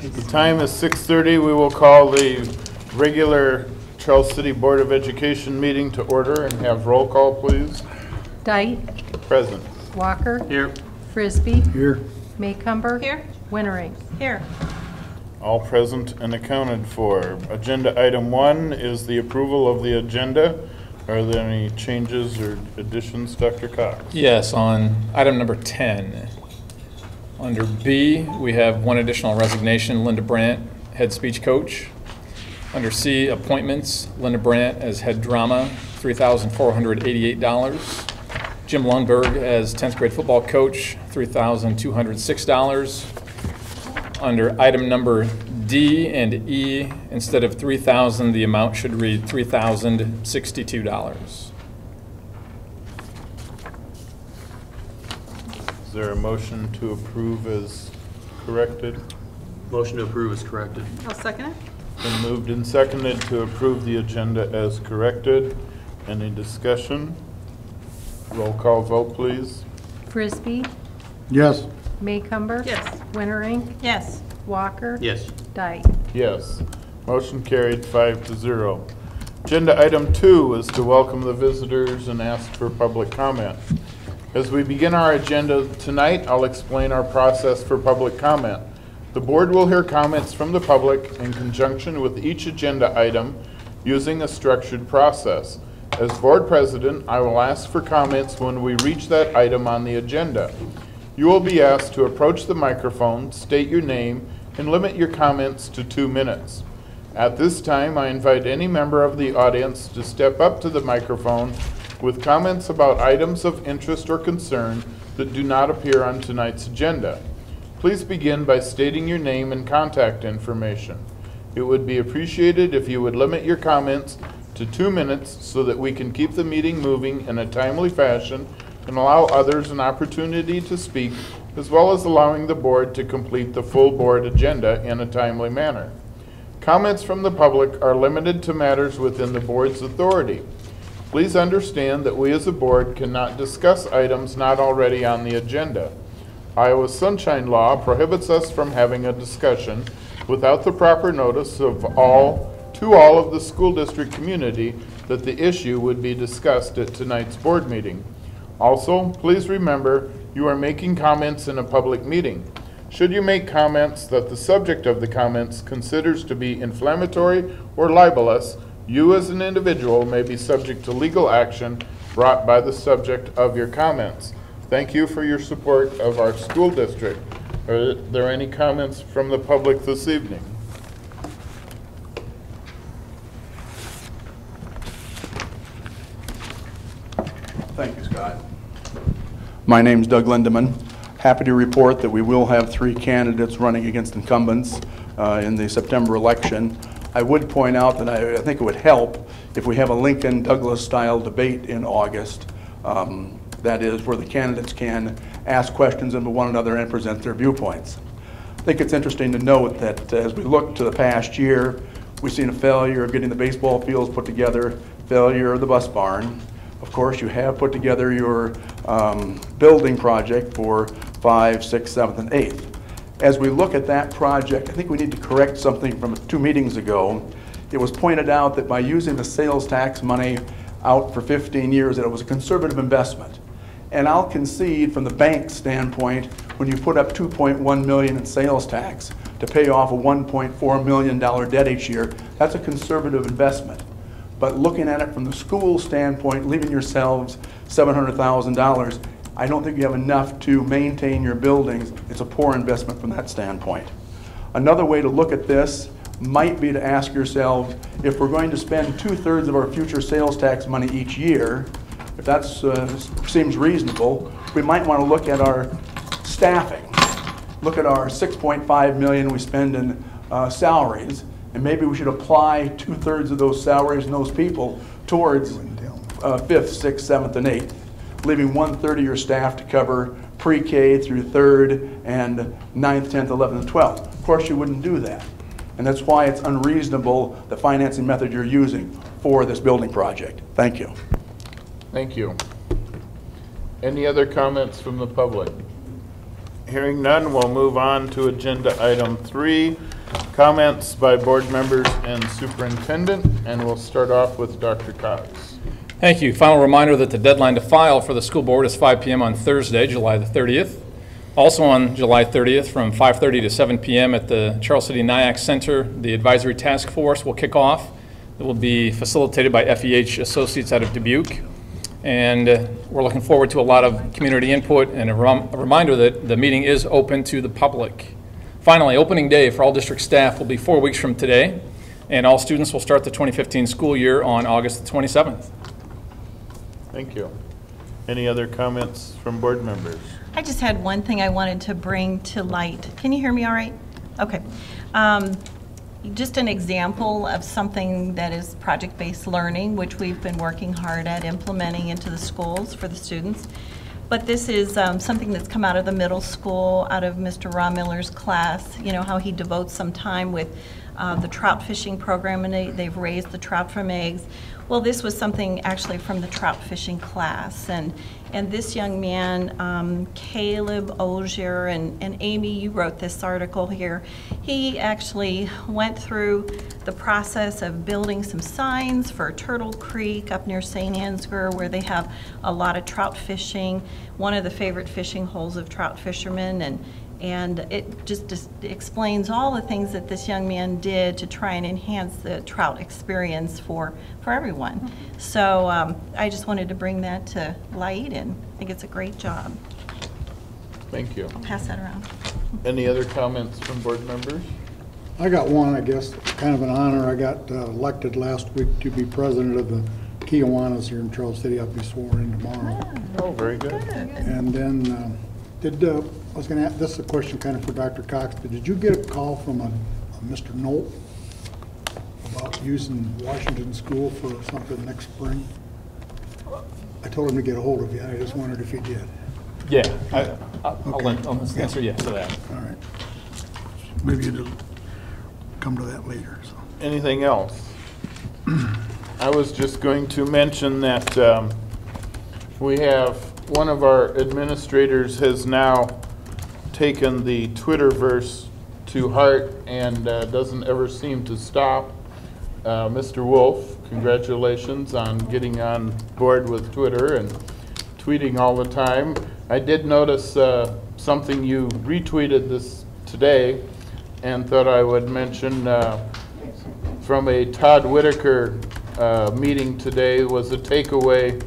The time is 6:30. We will call the regular Charles City Board of Education meeting to order and have roll call, please. Dyke. Present. Walker. Here. Frisbee. Here. Maycumber. Here. Wintering. Here. All present and accounted for. Agenda item 1 is the approval of the agenda. Are there any changes or additions, Dr. Cox? Yes, on item number 10. Under B, we have one additional resignation, Linda Brandt, head speech coach. Under C, appointments, Linda Brandt as head drama, $3,488. Jim Lundberg as 10th grade football coach, $3,206. Under item number D and E, instead of $3,000, the amount should read $3,062. Is there a motion to approve as corrected? Motion to approve is corrected. I'll second it. Been moved and seconded to approve the agenda as corrected. Any discussion? Roll call vote, please. Frisbee. Yes. Maycumber. Yes. Wintering. Yes. Walker. Yes. Dyke. Yes. Motion carried 5-0. Agenda item 2 is to welcome the visitors and ask for public comment. As we begin our agenda tonight, I'll explain our process for public comment. The board will hear comments from the public in conjunction with each agenda item using a structured process. As board president, I will ask for comments when we reach that item on the agenda. You will be asked to approach the microphone, state your name, and limit your comments to 2 minutes. At this time, I invite any member of the audience to step up to the microphone with comments about items of interest or concern that do not appear on tonight's agenda. Please begin by stating your name and contact information. It would be appreciated if you would limit your comments to 2 minutes so that we can keep the meeting moving in a timely fashion and allow others an opportunity to speak, as well as allowing the board to complete the full board agenda in a timely manner. Comments from the public are limited to matters within the board's authority. Please understand that we as a board cannot discuss items not already on the agenda. Iowa's Sunshine Law prohibits us from having a discussion without the proper notice to all of the school district community that the issue would be discussed at tonight's board meeting. Also, please remember you are making comments in a public meeting. Should you make comments that the subject of the comments considers to be inflammatory or libelous, you as an individual may be subject to legal action brought by the subject of your comments. Thank you for your support of our school district. Are there any comments from the public this evening? Thank you, Scott. My name's Doug Lindeman. Happy to report that we will have 3 candidates running against incumbents in the September election. I would point out that I think it would help if we have a Lincoln-Douglas style debate in August. That is where the candidates can ask questions of one another and present their viewpoints. I think it's interesting to note that as we look to the past year, we've seen a failure of getting the baseball fields put together, failure of the bus barn. Of course, you have put together your building project for 5th, 6th, 7th, and 8th. As we look at that project, I think we need to correct something from 2 meetings ago. It was pointed out that by using the sales tax money out for 15 years, that it was a conservative investment. And I'll concede from the bank's standpoint, when you put up $2.1 million in sales tax to pay off a $1.4 million debt each year, that's a conservative investment. But looking at it from the school standpoint, leaving yourselves $700,000, I don't think you have enough to maintain your buildings. It's a poor investment from that standpoint. Another way to look at this might be to ask yourselves, if we're going to spend 2/3 of our future sales tax money each year, if that seems reasonable, we might want to look at our staffing. Look at our $6.5 million we spend in salaries, and maybe we should apply 2/3 of those salaries and those people towards 5th, 6th, 7th, and 8th, leaving 1/3 of your staff to cover pre-K through 3rd and 9th, 10th, 11th, and 12th. Of course, you wouldn't do that. And that's why it's unreasonable, the financing method you're using for this building project. Thank you. Thank you. Any other comments from the public? Hearing none, we'll move on to agenda item 3, comments by board members and superintendent, and we'll start off with Dr. Cox. Thank you. Final reminder that the deadline to file for the school board is 5 p.m. on Thursday, July the 30th. Also on July 30th from 5:30 to 7 p.m. at the Charles City NIAC Center, the advisory task force will kick off. It will be facilitated by FEH Associates out of Dubuque. And we're looking forward to a lot of community input and a reminder that the meeting is open to the public. Finally, opening day for all district staff will be 4 weeks from today, and all students will start the 2015 school year on August the 27th. Thank you. Any other comments from board members? I just had one thing I wanted to bring to light. Can you hear me all right? Okay. Just an example of something that is project-based learning, which we've been working hard at implementing into the schools for the students. But this is something that's come out of the middle school, out of Mr. Ron Miller's class, you know, how he devotes some time with the trout fishing program, and they've raised the trout from eggs. Well, this was something actually from the trout fishing class, and this young man, Caleb Ogier, and Amy, you wrote this article here. He actually went through the process of building some signs for Turtle Creek up near St. Ansgar, where they have a lot of trout fishing, one of the favorite fishing holes of trout fishermen, and it just explains all the things that this young man did to try and enhance the trout experience for everyone. So I just wanted to bring that to light, and I think it's a great job. Thank you. I'll pass that around. Any other comments from board members? I got one, I guess, kind of an honor. I got elected last week to be president of the Kiwanis here in Charles City. I'll be sworn in tomorrow. Oh, very good. And then, I was going to ask, this is a question kind of for Dr. Cox, but did you get a call from a Mr. Knoll about using Washington School for something next spring? I told him to get a hold of you. I just wondered if he did. Yeah, I'll answer yes to that. All right. Maybe it'll come to that later. So. Anything else? I was just going to mention that we have one of our administrators has now taken the Twitterverse to heart and doesn't ever seem to stop. Mr. Wolf, congratulations on getting on board with Twitter and tweeting all the time. I did notice something you retweeted this today and thought I would mention from a Todd Whitaker meeting today was a takeaway.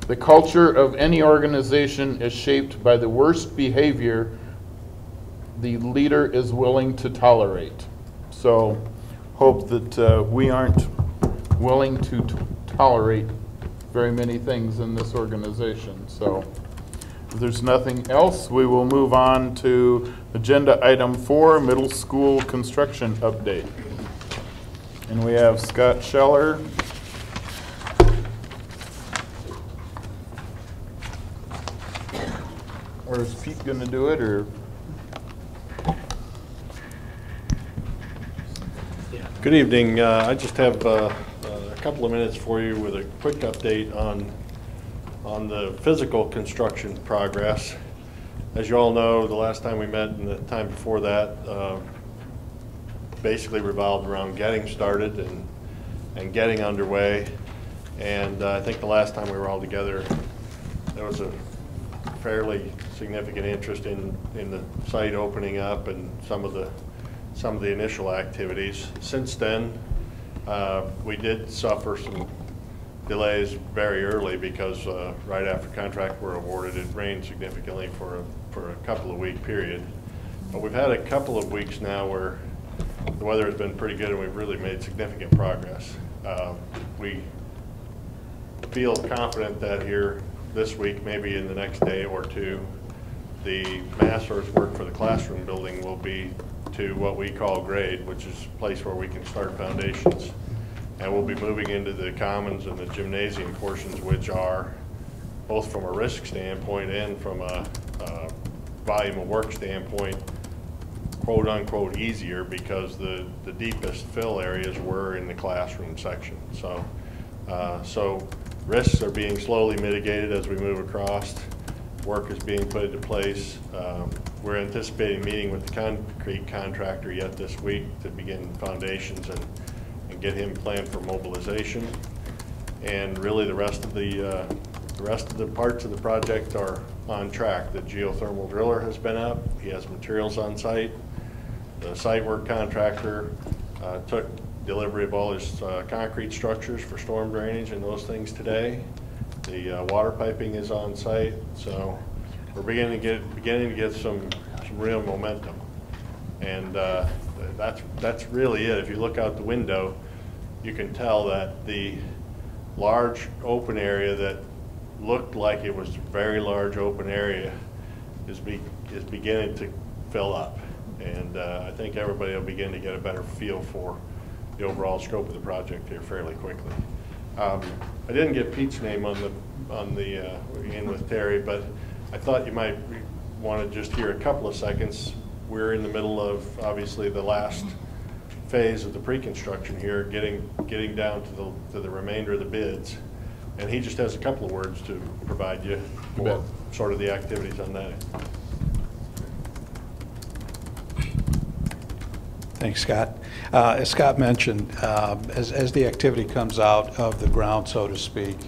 The culture of any organization is shaped by the worst behavior the leader is willing to tolerate. So hope that we aren't willing to tolerate very many things in this organization. So if there's nothing else, we will move on to agenda item 4, middle school construction update. And we have Scott Scheller. Or is Pete going to do it, or? Good evening. I just have a couple of minutes for you with a quick update on the physical construction progress. As you all know, the last time we met and the time before that basically revolved around getting started and getting underway. And I think the last time we were all together, there was a fairly significant interest in the site opening up and some of the initial activities. Since then, we did suffer some delays very early because right after contract were awarded, it rained significantly for a couple of week period. But we've had a couple of weeks now where the weather has been pretty good and we've really made significant progress. We feel confident that here this week, maybe in the next day or two, the mass earthwork for the classroom building will be to what we call grade, which is a place where we can start foundations. And we'll be moving into the commons and the gymnasium portions, which are, both from a risk standpoint and from a volume of work standpoint, quote unquote easier, because the deepest fill areas were in the classroom section. So risks are being slowly mitigated as we move across. Work is being put into place. we're anticipating meeting with the concrete contractor yet this week to begin foundations and get him planned for mobilization. And really the rest of the parts of the project are on track. The geothermal driller has been up. He has materials on site. The site work contractor took delivery of all his concrete structures for storm drainage and those things today. The water piping is on site, so we're beginning to get some real momentum. And that's really it. If you look out the window, you can tell that the large open area that looked like it was a very large open area is beginning to fill up. And I think everybody will begin to get a better feel for the overall scope of the project here fairly quickly. I didn't get Pete's name on the in with Terry, but I thought you might want to just hear a couple of seconds. We're in the middle of obviously the last phase of the pre-construction here, getting down to the remainder of the bids, and he just has a couple of words to provide you for sort of the activities on that. Thanks, Scott. As Scott mentioned, as the activity comes out of the ground, so to speak,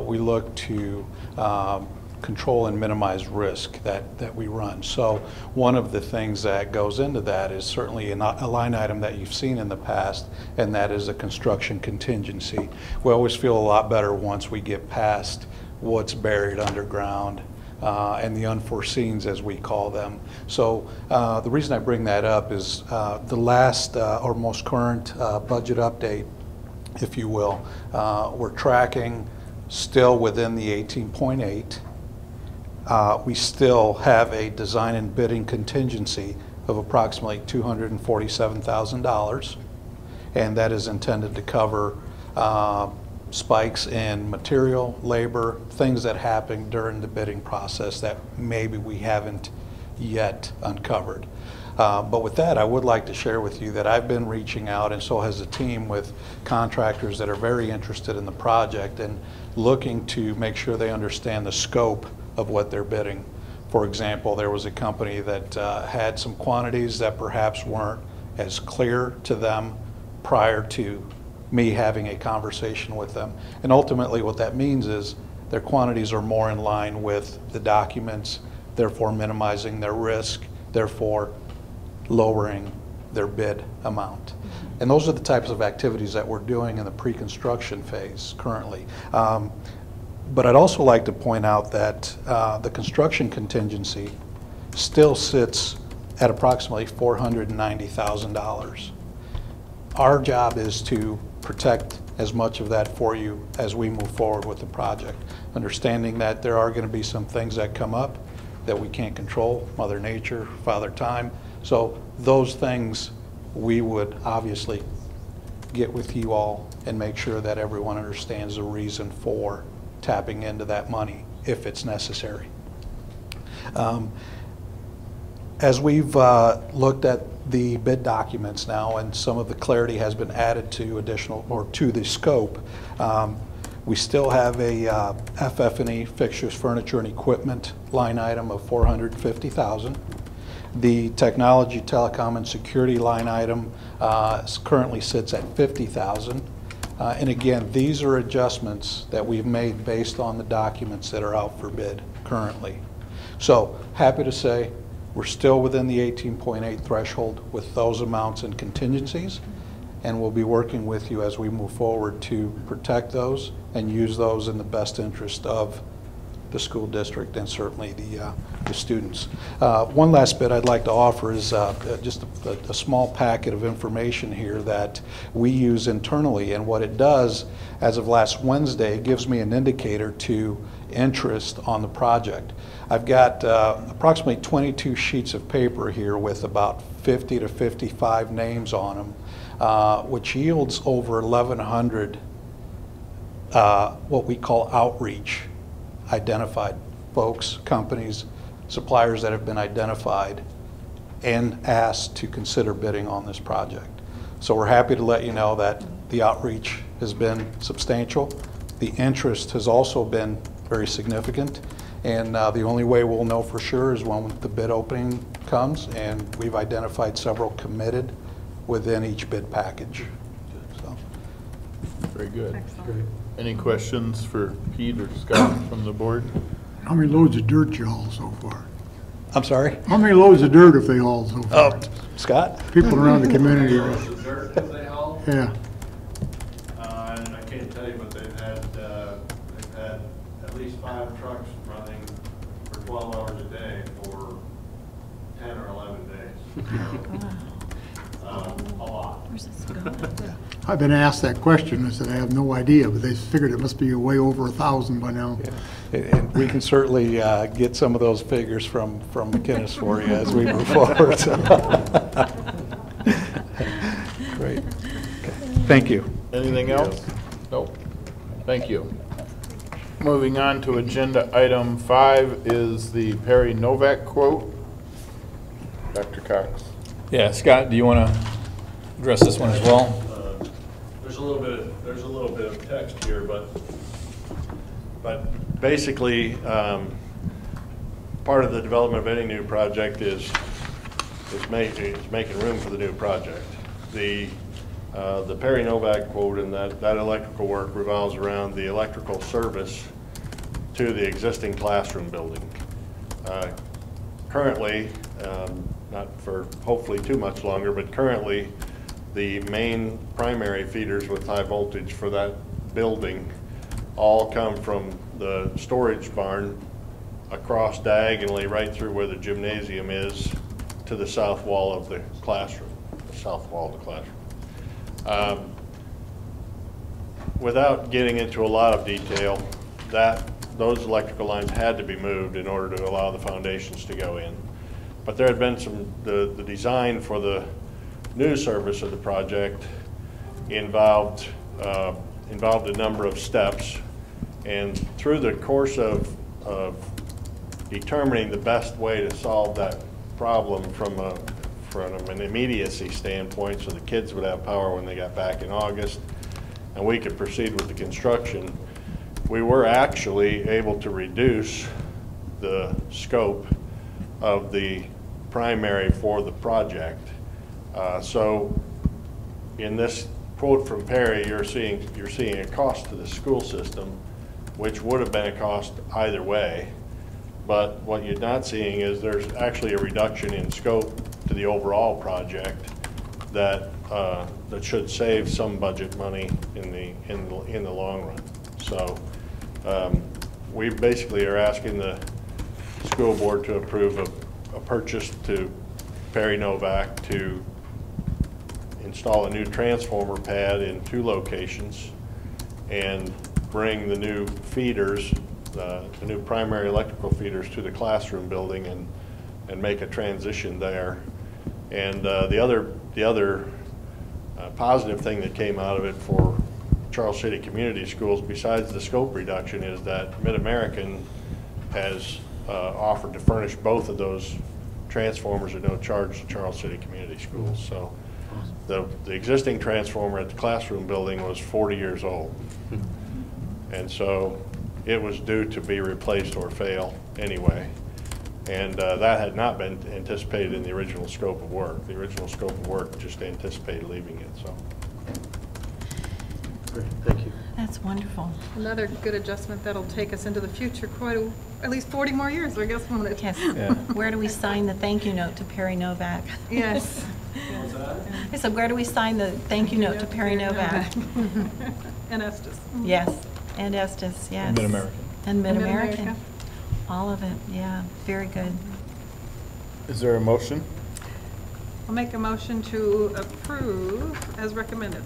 we look to control and minimize risk that we run. So one of the things that goes into that is certainly a line item that you've seen in the past, and that is a construction contingency. We always feel a lot better once we get past what's buried underground and the unforeseens, as we call them. So the reason I bring that up is the last or most current budget update, if you will, we're tracking still within the 18.8. We still have a design and bidding contingency of approximately $247,000, and that is intended to cover spikes in material, labor, things that happen during the bidding process that maybe we haven't yet uncovered. But with that, I would like to share with you that I've been reaching out, and so has the team, with contractors that are very interested in the project and looking to make sure they understand the scope of what they're bidding. For example, there was a company that had some quantities that perhaps weren't as clear to them prior to me having a conversation with them. And ultimately what that means is their quantities are more in line with the documents, therefore minimizing their risk, therefore lowering their bid amount. And those are the types of activities that we're doing in the pre-construction phase currently. But I'd also like to point out that the construction contingency still sits at approximately $490,000. Our job is to protect as much of that for you as we move forward with the project, understanding that there are going to be some things that come up that we can't control, Mother Nature, Father Time. So those things we would obviously get with you all and make sure that everyone understands the reason for tapping into that money if it's necessary. As we've looked at the bid documents now, and some of the clarity has been added to additional or to the scope, we still have a FF&E, fixtures, furniture, and equipment line item of $450,000. The technology, telecom, and security line item currently sits at $50,000. And again, these are adjustments that we've made based on the documents that are out for bid currently. So happy to say we're still within the 18.8 threshold with those amounts and contingencies, and we'll be working with you as we move forward to protect those and use those in the best interest of the school district and certainly the students. One last bit I'd like to offer is just a small packet of information here that we use internally, and what it does, as of last Wednesday, it gives me an indicator to interest on the project. I've got approximately 22 sheets of paper here with about 50 to 55 names on them, which yields over 1,100 what we call outreach identified folks, companies, suppliers that have been identified and asked to consider bidding on this project. So we're happy to let you know that the outreach has been substantial. The interest has also been very significant, And the only way we'll know for sure is when the bid opening comes, and we've identified several committed within each bid package. So, Very good. Great. Any questions for Pete or Scott from the board? How many loads of dirt you haul so far? I'm sorry? How many loads of dirt have they hauled so far? Scott? People around the community. The dirt that they haul, Yeah. and I can't tell you, but they've had at least 5 trucks running for 12 hours a day for 10 or 11 days. A lot. Where's this going? I've been asked that question. I said, I have no idea, but they figured it must be way over 1,000 by now. And we can certainly get some of those figures from McInnes for you as we move forward. So. Great. Okay. Thank you. Anything else? Nope. Thank you. Moving on to agenda item 5 is the Perry Novak quote. Dr. Cox. Yeah, Scott, do you want to address this one as well? There's a little bit of text here, but basically, part of the development of any new project is making room for the new project. The Perry Novak quote and that electrical work revolves around the electrical service to the existing classroom building. Currently, not for hopefully too much longer, but currently the main primary feeders with high voltage for that building all come from the storage barn across diagonally right through where the gymnasium is to the south wall of the classroom, Without getting into a lot of detail, those electrical lines had to be moved in order to allow the foundations to go in. But there had been the design for the new service of the project involved a number of steps, and through the course of determining the best way to solve that problem from an immediacy standpoint, so the kids would have power when they got back in August, and we could proceed with the construction, we were actually able to reduce the scope of the primary for the project. So in this quote from Perry, you're seeing a cost to the school system, which would have been a cost either way. But what you're not seeing is there's actually a reduction in scope to the overall project that should save some budget money in the long run. So we basically are asking the school board to approve a purchase to Perry Novak to install a new transformer pad in 2 locations and bring the new feeders, the new primary electrical feeders to the classroom building and make a transition there. And the other positive thing that came out of it for Charles City Community Schools, besides the scope reduction, is that Mid-American has offered to furnish both of those transformers at no charge to Charles City Community Schools. So the existing transformer at the classroom building was 40 years old. And so it was due to be replaced or fail anyway. And that had not been anticipated in the original scope of work. The original scope of work just anticipated leaving it, so. Great, thank you. That's wonderful. Another good adjustment that'll take us into the future at least 40 more years, I guess. When it, Yes. Yeah. Where do we sign the thank you note to Perry Novak? yes. I said, where do we sign the thank you note to Perry Novak? And Estes. Yes, and Estes, yes. Mid-American. And Mid-American. Mid-America. All of it, yeah, very good. Is there a motion? I'll make a motion to approve as recommended.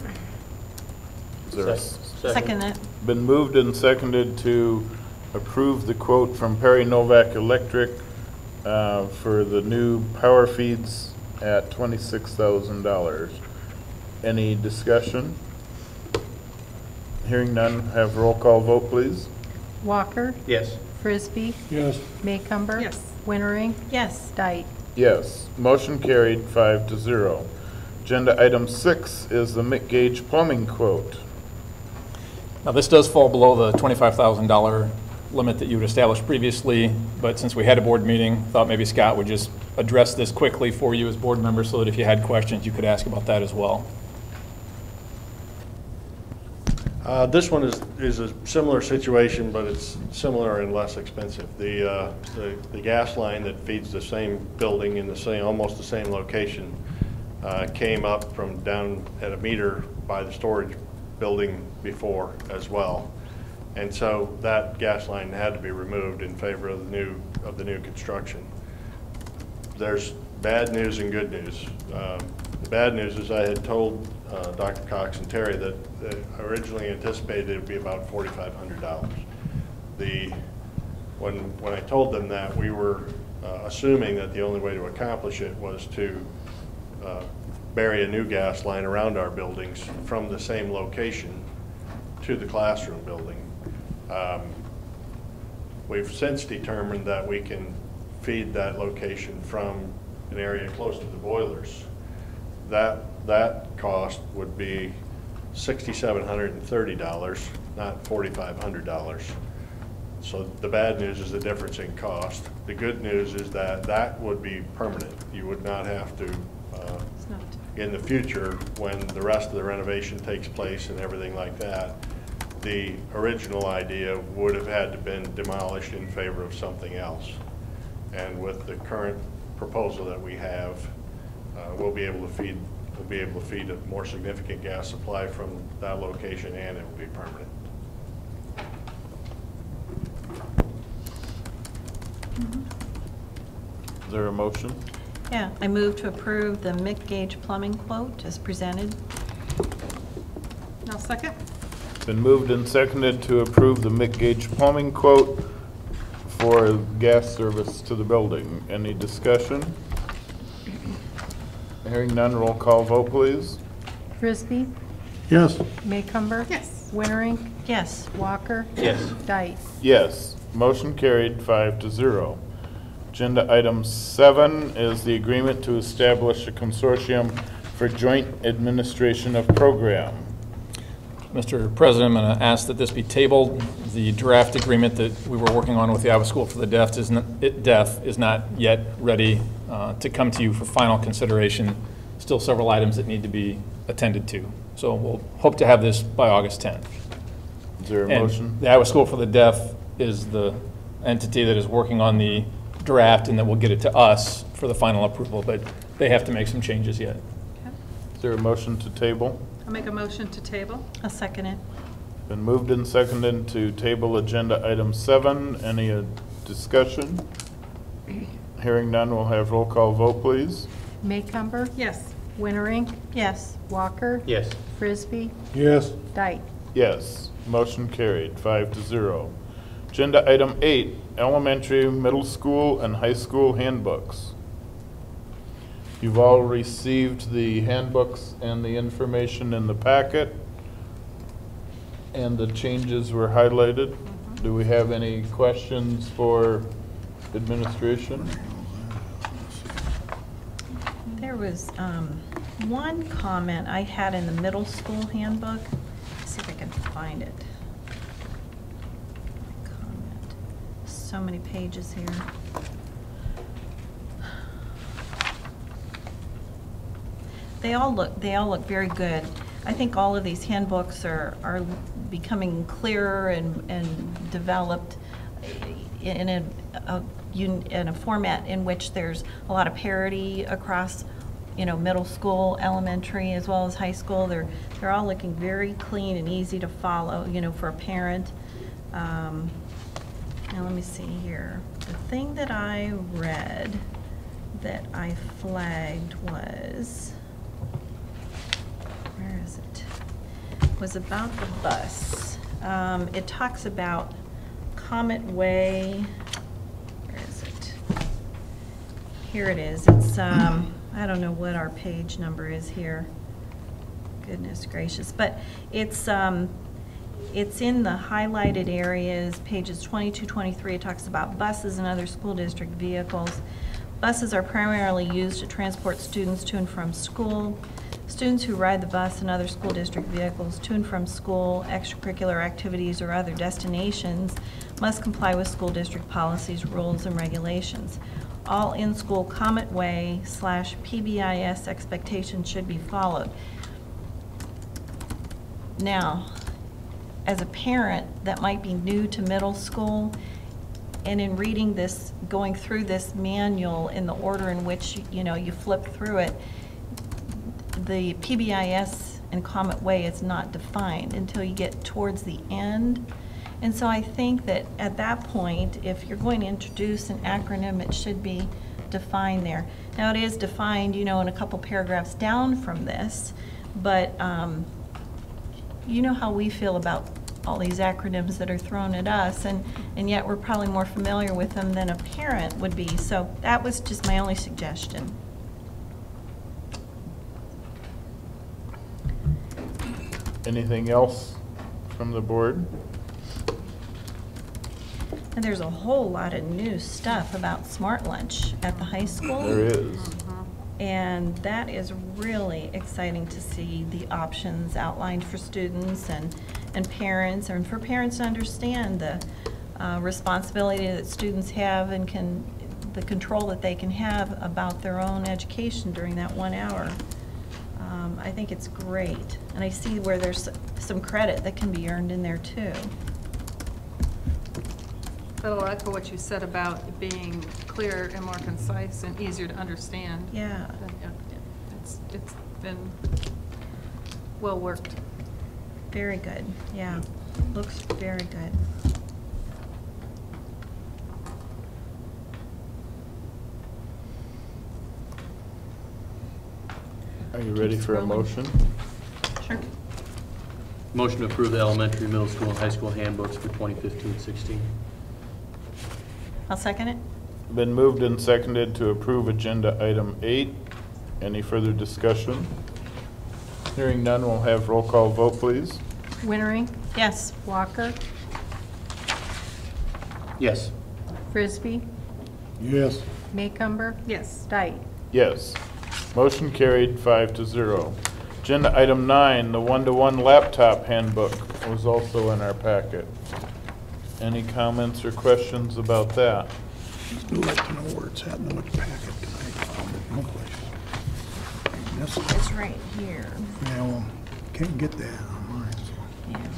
Is there a Second it. Been moved and seconded to approve the quote from Perry Novak Electric for the new power feeds at $26,000. Any discussion? Hearing none, have roll call vote, please. Walker. Yes. Frisbee. Yes. Maycumber. Yes. Wintering. Yes. Dyke. Yes, motion carried 5-0. Agenda item 6 is the Mick Gage plumbing quote. Now, this does fall below the $25,000 limit that you had established previously, but since we had a board meeting, thought maybe Scott would just address this quickly for you as board members so that if you had questions, you could ask about that as well. This one is a similar situation, but it's similar and less expensive. The gas line that feeds the same building in almost the same location came up from down at a meter by the storage building before as well. And so that gas line had to be removed in favor of the new construction. There's bad news and good news. The bad news is I had told Dr. Cox and Terry that I originally anticipated it would be about $4,500. When I told them that, we were assuming that the only way to accomplish it was to bury a new gas line around our buildings from the same location to the classroom building. We've since determined that we can feed that location from an area close to the boilers. That cost would be $6,730, not $4,500. So the bad news is the difference in cost. The good news is that would be permanent. You would not have to, in the future, when the rest of the renovation takes place and everything like that, the original idea would have had to been demolished in favor of something else. And with the current proposal that we have, we'll be able to feed a more significant gas supply from that location, and it will be permanent. Is there a motion? Yeah, I move to approve the Mick Gage plumbing quote as presented. Now second? Been moved and seconded to approve the Mick Gage plumbing quote for gas service to the building. Any discussion? Hearing none, roll call vote, please. Frisbee, Yes. Maycumber. Yes. Winnering, Yes. Walker. Yes. Dyke. Yes, motion carried 5-0. Agenda item 7 is the agreement to establish a consortium for joint administration of program. Mr. President, I'm going to ask that this be tabled. The draft agreement that we were working on with the Iowa School for the Deaf is not yet ready to come to you for final consideration. Still several items that need to be attended to. So we'll hope to have this by August 10th. Is there a And motion? the Iowa School for the Deaf is the entity that is working on the draft, and that will get it to us for the final approval, but they have to make some changes yet. Is there a motion to table? I'll make a motion to table. I'll second it. Been moved and seconded to table agenda item 7. Any discussion? Hearing none, we'll have roll call vote, please. Maycumber. Yes. Winnering, Yes. Walker. Yes. Frisbee, Yes. Dyke. Yes, motion carried 5-0. Agenda item 8, elementary, middle school, and high school handbooks. You've all received the handbooks and the information in the packet, and the changes were highlighted. Do we have any questions for administration? There was one comment I had in the middle school handbook. Let's see if I can find it. Comment. So many pages here. They all look very good. I think all of these handbooks are becoming clearer and developed in a format in which there's a lot of parity across, middle school, elementary, as well as high school. They're all looking very clean and easy to follow, for a parent. Now let me see here. The thing that I read that I flagged was, where is it? Was about the bus. It talks about Comet Way. Where is it? Here it is. It's, I don't know what our page number is here. Goodness gracious. But it's in the highlighted areas, pages 22, 23. It talks about buses and other school district vehicles. Buses are primarily used to transport students to and from school. Students who ride the bus and other school district vehicles to and from school, extracurricular activities, or other destinations must comply with school district policies, rules, and regulations. All in-school Comet Way / PBIS expectations should be followed. Now, as a parent that might be new to middle school, and in reading this, going through this manual in the order in which you flip through it, the PBIS and Comet Way is not defined until you get towards the end. And so I think that at that point, if you're going to introduce an acronym, it should be defined there. Now, it is defined, in a couple paragraphs down from this, but you know how we feel about all these acronyms that are thrown at us, and yet we're probably more familiar with them than a parent would be. So that was just my only suggestion. Anything else from the board? And there's a whole lot of new stuff about Smart Lunch at the high school. There is. And that is really exciting to see the options outlined for students and parents, and for parents to understand the responsibility that students have and the control that they can have about their own education during that 1 hour. I think it's great. And I see where there's some credit that can be earned in there too. That'll echo what you said about it being clearer and more concise and easier to understand. Yeah. It's been well worked. Very good. Yeah. Looks very good. Are you ready for a motion? Sure. Motion to approve the elementary, middle school, and high school handbooks for 2015-16. I'll second it. Been moved and seconded to approve agenda item 8. Any further discussion? Hearing none, we'll have roll call vote, please. Wienering, Yes. Walker, Yes. Frisbee, Yes. Maycumber, Yes. Dyke. Yes. Motion carried 5-0. Agenda item 9, the one-to-one laptop handbook, was also in our packet. Any comments or questions about that? I'd like to know where it's at in which packet tonight. No place. Yes. It's right here. Yeah, well, can't get that on mine, so. Yeah.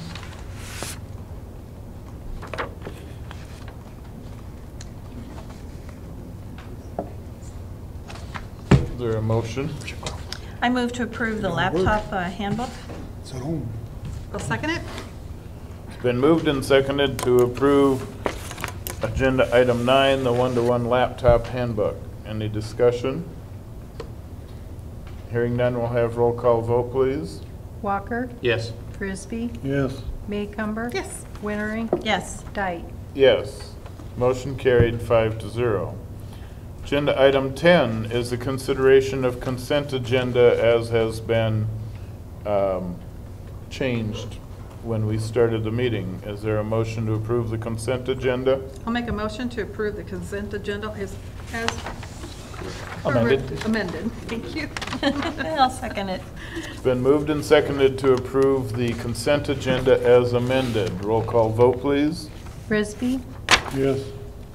Is there a motion? I move to approve the laptop handbook. It's at home. I'll second it. It's been moved and seconded to approve agenda item 9, the one-to-one laptop handbook. Any discussion? Hearing none, we'll have roll call vote, please. Walker, Yes. Frisbee, Yes. Maycumber. Yes. Wienering, Yes. Dyke. Yes. Motion carried 5-0. Agenda item 10 is the consideration of consent agenda as has been changed when we started the meeting. Is there a motion to approve the consent agenda? I'll make a motion to approve the consent agenda as Amended. amended. Thank you. I'll second it. It's been moved and seconded to approve the consent agenda as amended. Roll call vote, please. Frisbee, Yes.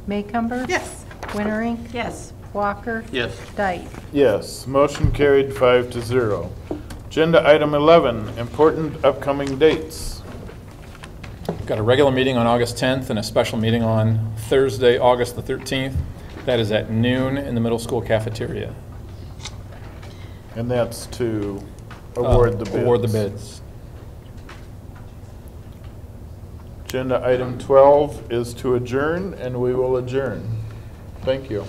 Maycumber. Yes. Wienering, Yes. Walker. Yes. Dyke. Yes, motion carried 5-0. Agenda item 11, important upcoming dates. We've got a regular meeting on August 10th and a special meeting on Thursday, August the 13th. That is at noon in the middle school cafeteria. And that's to award the bids. Award the bids. Agenda item 12 is to adjourn, and we will adjourn. Thank you.